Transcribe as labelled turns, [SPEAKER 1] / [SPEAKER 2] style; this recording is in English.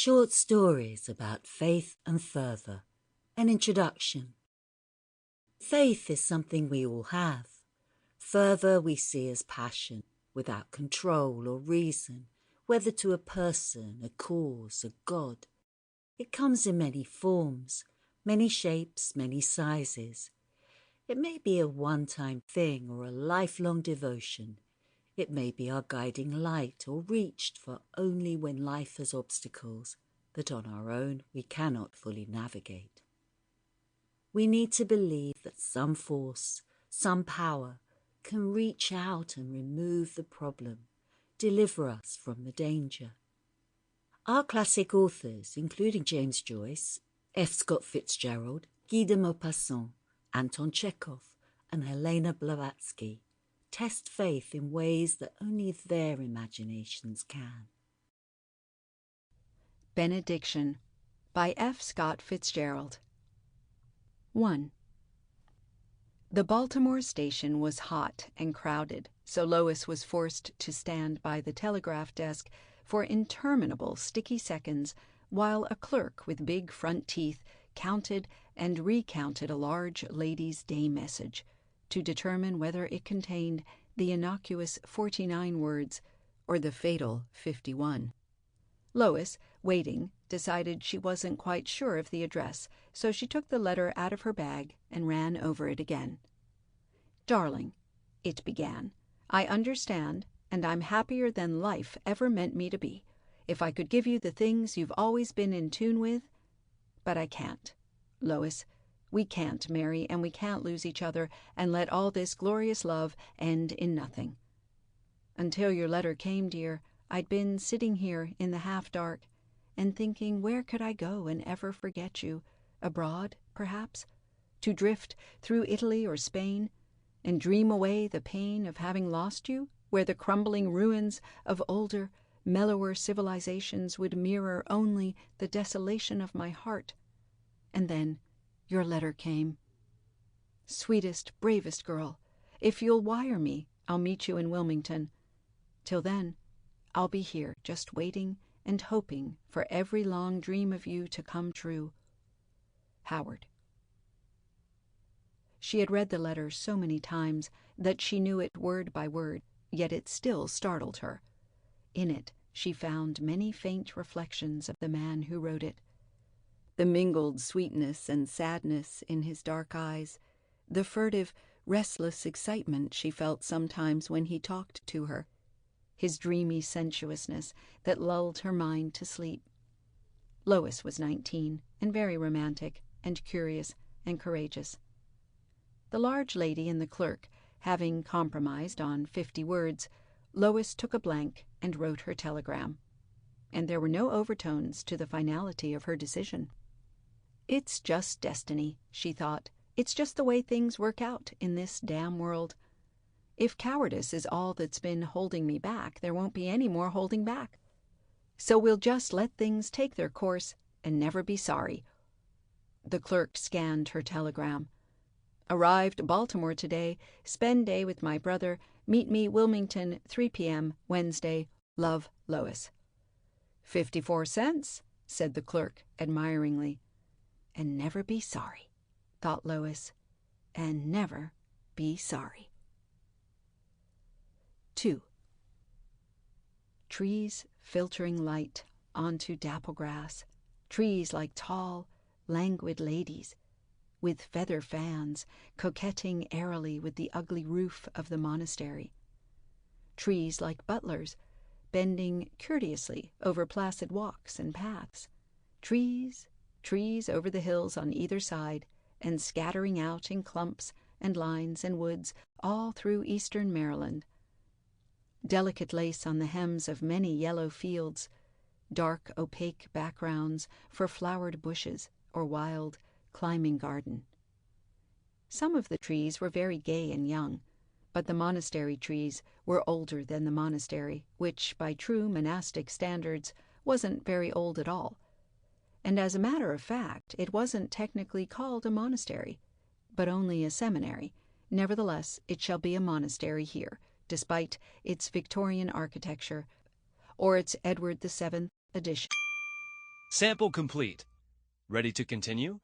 [SPEAKER 1] Short stories about faith and fervour. An introduction. Faith is something we all have. Fervour we see as passion, without control or reason, whether to a person, a cause, a god. It comes in many forms, many shapes, many sizes. It may be a one-time thing or a lifelong devotion. It may be our guiding light or reached for only when life has obstacles that on our own we cannot fully navigate. We need to believe that some force, some power can reach out and remove the problem, deliver us from the danger. Our classic authors, including James Joyce, F Scott Fitzgerald, Guy de Maupassant, Anton Chekhov and Helena Blavatsky, test faith in ways that only their imaginations can.
[SPEAKER 2] Benediction by F Scott Fitzgerald. 1. The Baltimore station was hot and crowded, so Lois was forced to stand by the telegraph desk for interminable sticky seconds while a clerk with big front teeth counted and recounted a large lady's day message to determine whether it contained the innocuous 49 words or the fatal 51. Lois, waiting, decided she wasn't quite sure of the address, so she took the letter out of her bag and ran over it again. "Darling," it began, "I understand, and I'm happier than life ever meant me to be, if I could give you the things you've always been in tune with. But I can't. Lois, we can't marry, and we can't lose each other and let all this glorious love end in nothing. Until your letter came, dear, I'd been sitting here in the half-dark and thinking, where could I go and ever forget you? Abroad, perhaps? To drift through Italy or Spain and dream away the pain of having lost you, where the crumbling ruins of older, mellower civilizations would mirror only the desolation of my heart. And then your letter came. Sweetest, bravest girl, if you'll wire me, I'll meet you in Wilmington. Till then, I'll be here just waiting and hoping for every long dream of you to come true. Howard." She had read the letter so many times that she knew it word by word, yet it still startled her. In it she found many faint reflections of the man who wrote it. The mingled sweetness and sadness in his dark eyes, the furtive, restless excitement she felt sometimes when he talked to her, his dreamy sensuousness that lulled her mind to sleep. Lois was 19, and very romantic, and curious, and courageous. The large lady and the clerk having compromised on 50 words, Lois took a blank and wrote her telegram. And there were no overtones to the finality of her decision. It's just destiny, she thought. It's just the way things work out in this damn world. If cowardice is all that's been holding me back, there won't be any more holding back. So we'll just let things take their course and never be sorry. The clerk scanned her telegram. "Arrived Baltimore today. Spend day with my brother. Meet me Wilmington 3 p.m. Wednesday. Love, Lois." 54 cents, said the clerk admiringly. And never be sorry, thought Lois, and never be sorry. 2. Trees filtering light onto dapple grass, trees like tall, languid ladies, with feather fans coquetting airily with the ugly roof of the monastery. Trees like butlers, bending courteously over placid walks and paths. Trees over the hills on either side, and scattering out in clumps and lines and woods all through eastern Maryland. Delicate lace on the hems of many yellow fields, dark opaque backgrounds for flowered bushes or wild climbing garden. Some of the trees were very gay and young, but the monastery trees were older than the monastery, which, by true monastic standards, wasn't very old at all. And as a matter of fact, it wasn't technically called a monastery, but only a seminary. Nevertheless, it shall be a monastery here, despite its Victorian architecture, or its Edward VII edition.
[SPEAKER 3] Sample complete. Ready to continue?